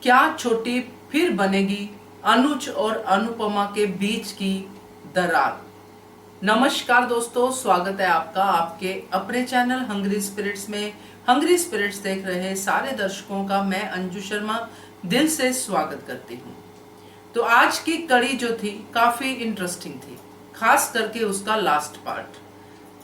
क्या छोटी फिर बनेगी अनुज और अनुपमा के बीच की दरार। नमस्कार दोस्तों, स्वागत है आपका आपके अपने चैनल हंग्री स्पिरिट्स में। हंग्री स्पिरिट्स देख रहे सारे दर्शकों का मैं अंजू शर्मा दिल से स्वागत करती हूँ। तो आज की कड़ी जो थी काफी इंटरेस्टिंग थी, खास करके उसका लास्ट पार्ट,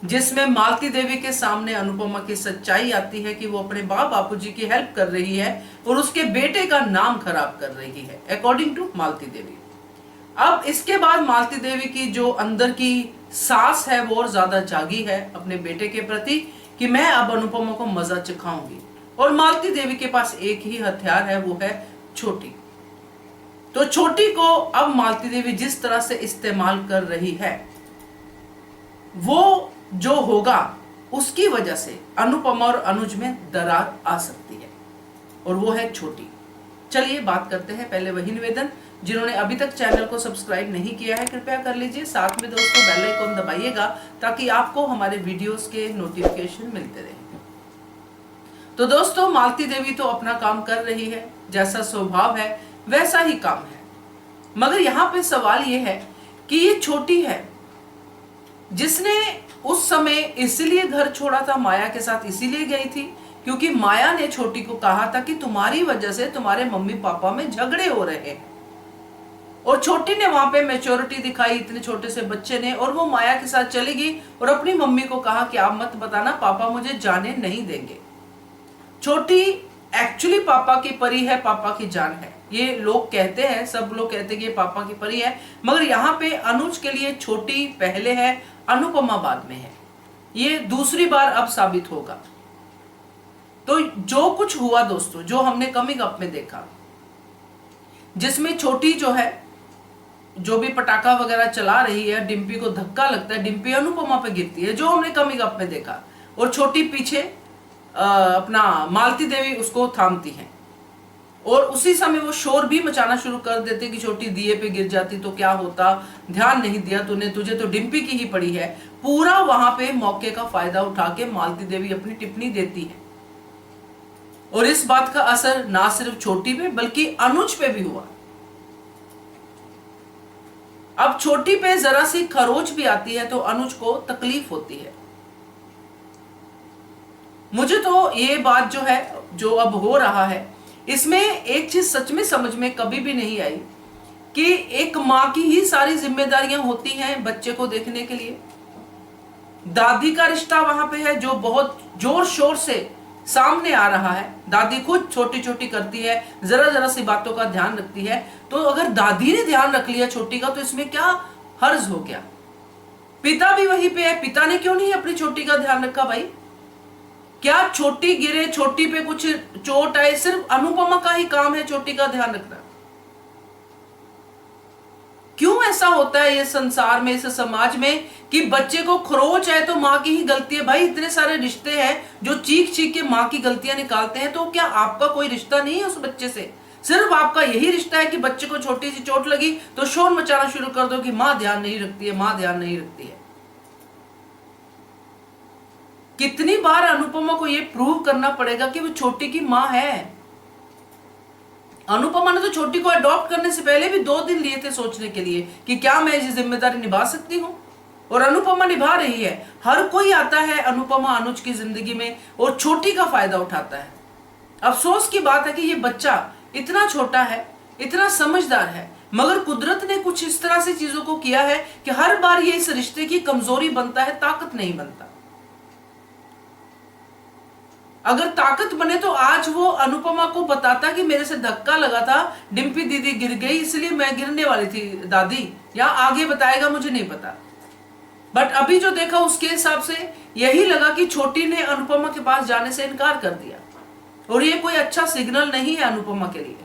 जिसमें मालती देवी के सामने अनुपमा की सच्चाई आती है कि वो अपने बाप बापूजी की हेल्प कर रही है और उसके बेटे का नाम खराब कर रही है, अकॉर्डिंग टू मालती देवी। अब इसके बाद मालती देवी की जो अंदर की सास है वो और ज्यादा जागी है अपने बेटे के प्रति कि मैं अब अनुपमा को मजा चखाऊंगी। और मालती देवी के पास एक ही हथियार है, वो है छोटी। तो छोटी को अब मालती देवी जिस तरह से इस्तेमाल कर रही है, वो जो होगा उसकी वजह से अनुपमा और अनुज में दरार आ सकती है, और वो है छोटी। चलिए बात करते हैं। पहले वही निवेदन, जिन्होंने अभी तक चैनल को सब्सक्राइब नहीं किया है कृपया कर लीजिए, साथ में दोस्तों बेल आइकन दबाइएगा ताकि आपको हमारे वीडियोस के नोटिफिकेशन मिलते रहे। तो दोस्तों, मालती देवी तो अपना काम कर रही है, जैसा स्वभाव है वैसा ही काम है। मगर यहाँ पे सवाल ये है कि ये छोटी है जिसने उस समय इसीलिए घर छोड़ा था, माया के साथ इसीलिए गई थी क्योंकि माया ने छोटी को कहा था कि तुम्हारी वजह से तुम्हारे मम्मी पापा में झगड़े हो रहे हैं। और छोटी ने वहां पे मैच्योरिटी दिखाई इतने छोटे से बच्चे ने, और वो माया के साथ चली गई और अपनी मम्मी को कहा कि आप मत बताना, पापा मुझे जाने नहीं देंगे। छोटी एक्चुअली पापा की परी है, पापा की जान है, ये लोग कहते हैं, सब लोग कहते हैं कि पापा की परी है। मगर यहाँ पे अनुज के लिए छोटी पहले है, अनुपमा बाद में है। ये दूसरी बार अब साबित होगा। तो जो कुछ हुआ दोस्तों, जो हमने कमिंग अप में देखा, जिसमें छोटी जो है जो भी पटाखा वगैरह चला रही है, डिम्पी को धक्का लगता है, डिम्पी अनुपमा पे गिरती है, जो हमने कमिंग अप में देखा, और छोटी पीछे अपना मालती देवी उसको थामती है। और उसी समय वो शोर भी मचाना शुरू कर देते कि छोटी दिए पे गिर जाती तो क्या होता, ध्यान नहीं दिया तूने, तुझे तो डिम्पी की ही पड़ी है। पूरा वहां पे मौके का फायदा उठा के मालती देवी अपनी टिप्पणी देती है, और इस बात का असर ना सिर्फ छोटी पे बल्कि अनुज पे भी हुआ। अब छोटी पे जरा सी खरोच भी आती है तो अनुज को तकलीफ होती है। मुझे तो ये बात जो है, जो अब हो रहा है, इसमें एक चीज सच में समझ में कभी भी नहीं आई कि एक माँ की ही सारी जिम्मेदारियां होती हैं बच्चे को देखने के लिए। दादी का रिश्ता वहां पे है जो बहुत जोर शोर से सामने आ रहा है। दादी खुद छोटी छोटी करती है, जरा जरा सी बातों का ध्यान रखती है। तो अगर दादी ने ध्यान रख लिया छोटी का तो इसमें क्या हर्ज हो गया। पिता भी वहीं पे है, पिता ने क्यों नहीं अपनी छोटी का ध्यान रखा भाई? क्या छोटी गिरे, छोटी पे कुछ चोट आए, सिर्फ अनुपमा का ही काम है छोटी का ध्यान रखना? क्यों ऐसा होता है ये संसार में, इस समाज में, कि बच्चे को खरोच है तो माँ की ही गलती है? भाई इतने सारे रिश्ते हैं जो चीख चीख के माँ की गलतियां निकालते हैं, तो क्या आपका कोई रिश्ता नहीं है उस बच्चे से? सिर्फ आपका यही रिश्ता है कि बच्चे को छोटी सी चोट लगी तो शोर मचाना शुरू कर दो कि माँ ध्यान नहीं रखती है, माँ ध्यान नहीं रखती है। कितनी बार अनुपमा को यह प्रूव करना पड़ेगा कि वो छोटी की माँ है? अनुपमा ने तो छोटी को अडॉप्ट करने से पहले भी 2 दिन लिए थे सोचने के लिए कि क्या मैं ये जिम्मेदारी निभा सकती हूँ, और अनुपमा निभा रही है। हर कोई आता है अनुपमा अनुज की जिंदगी में और छोटी का फायदा उठाता है। अफसोस की बात है कि ये बच्चा इतना छोटा है, इतना समझदार है, मगर कुदरत ने कुछ इस तरह से चीजों को किया है कि हर बार ये इस रिश्ते की कमजोरी बनता है, ताकत नहीं बनता। अगर ताकत बने तो आज वो अनुपमा को बताता कि मेरे से धक्का लगा था, डिम्पी दीदी गिर गई इसलिए मैं गिरने वाली थी दादी, या आगे बताएगा मुझे नहीं पता। बट अभी जो देखा उसके हिसाब से यही लगा कि छोटी ने अनुपमा के पास जाने से इनकार कर दिया, और ये कोई अच्छा सिग्नल नहीं है अनुपमा के लिए।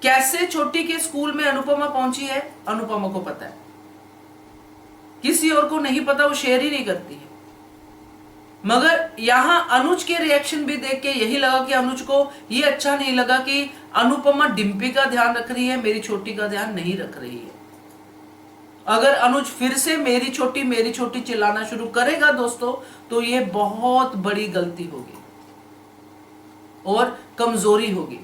कैसे छोटी के स्कूल में अनुपमा पहुंची है अनुपमा को पता है, किसी और को नहीं पता, वो शेयर ही नहीं करती है। मगर यहां अनुज के रिएक्शन भी देख के यही लगा कि अनुज को ये अच्छा नहीं लगा कि अनुपमा डिम्पी का ध्यान रख रही है, मेरी छोटी का ध्यान नहीं रख रही है। अगर अनुज फिर से मेरी छोटी चिल्लाना शुरू करेगा दोस्तों, तो ये बहुत बड़ी गलती होगी। और कमजोरी होगी,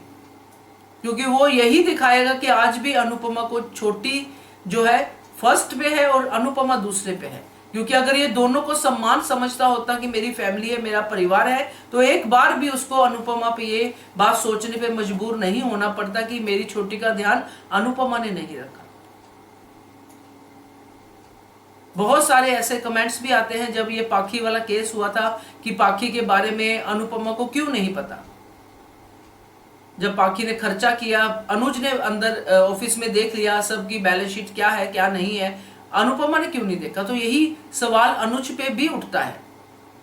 क्योंकि वो यही दिखाएगा कि आज भी अनुपमा को छोटी जो है फर्स्ट पे है और अनुपमा दूसरे पे है। क्योंकि अगर ये दोनों को सम्मान समझता होता कि मेरी फैमिली है, मेरा परिवार है, तो एक बार भी उसको अनुपमा पे ये बात सोचने पे मजबूर नहीं होना पड़ता कि मेरी छोटी का ध्यान अनुपमा ने नहीं रखा। बहुत सारे ऐसे कमेंट्स भी आते हैं जब ये पाखी वाला केस हुआ था कि पाखी के बारे में अनुपमा को क्यों नहीं पता। जब पाखी ने खर्चा किया, अनुज ने अंदर ऑफिस में देख लिया सबकी बैलेंस शीट क्या है क्या नहीं है, अनुपमा ने क्यों नहीं देखा। तो यही सवाल अनुज पे भी उठता है,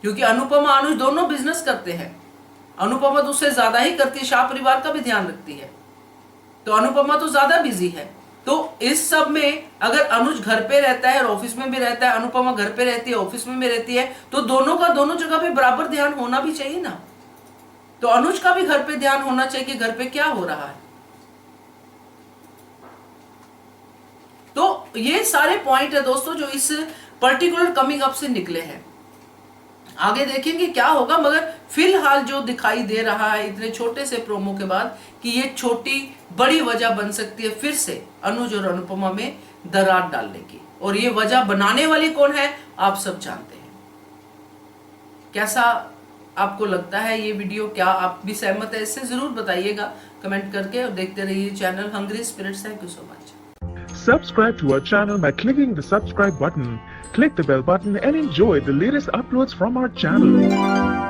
क्योंकि अनुपमा अनुज दोनों बिजनेस करते हैं। अनुपमा तो उससे ज्यादा ही करती है, शाह परिवार का भी ध्यान रखती है, तो अनुपमा तो ज्यादा बिजी है। तो इस सब में अगर अनुज घर पे रहता है और ऑफिस में भी रहता है, अनुपमा घर पे रहती है ऑफिस में भी रहती है, तो दोनों का दोनों जगह पे बराबर ध्यान होना भी चाहिए ना। तो अनुज का भी घर पे ध्यान होना चाहिए कि घर पे क्या हो रहा है। तो ये सारे पॉइंट है दोस्तों जो इस पर्टिकुलर कमिंग अप से निकले हैं। आगे देखेंगे क्या होगा, मगर फिलहाल जो दिखाई दे रहा है इतने छोटे से प्रोमो के बाद कि ये छोटी बड़ी वजह बन सकती है फिर से अनुज और अनुपमा में दरार डालने की। और ये वजह बनाने वाली कौन है आप सब जानते हैं। कैसा आपको लगता है ये वीडियो, क्या आप भी सहमत है इससे, जरूर बताइएगा कमेंट करके। और देखते रहिए channel Hungry Spirits. Thank you so much. Subscribe to our channel by clicking the subscribe button. Click the bell button and enjoy the latest uploads from our channel.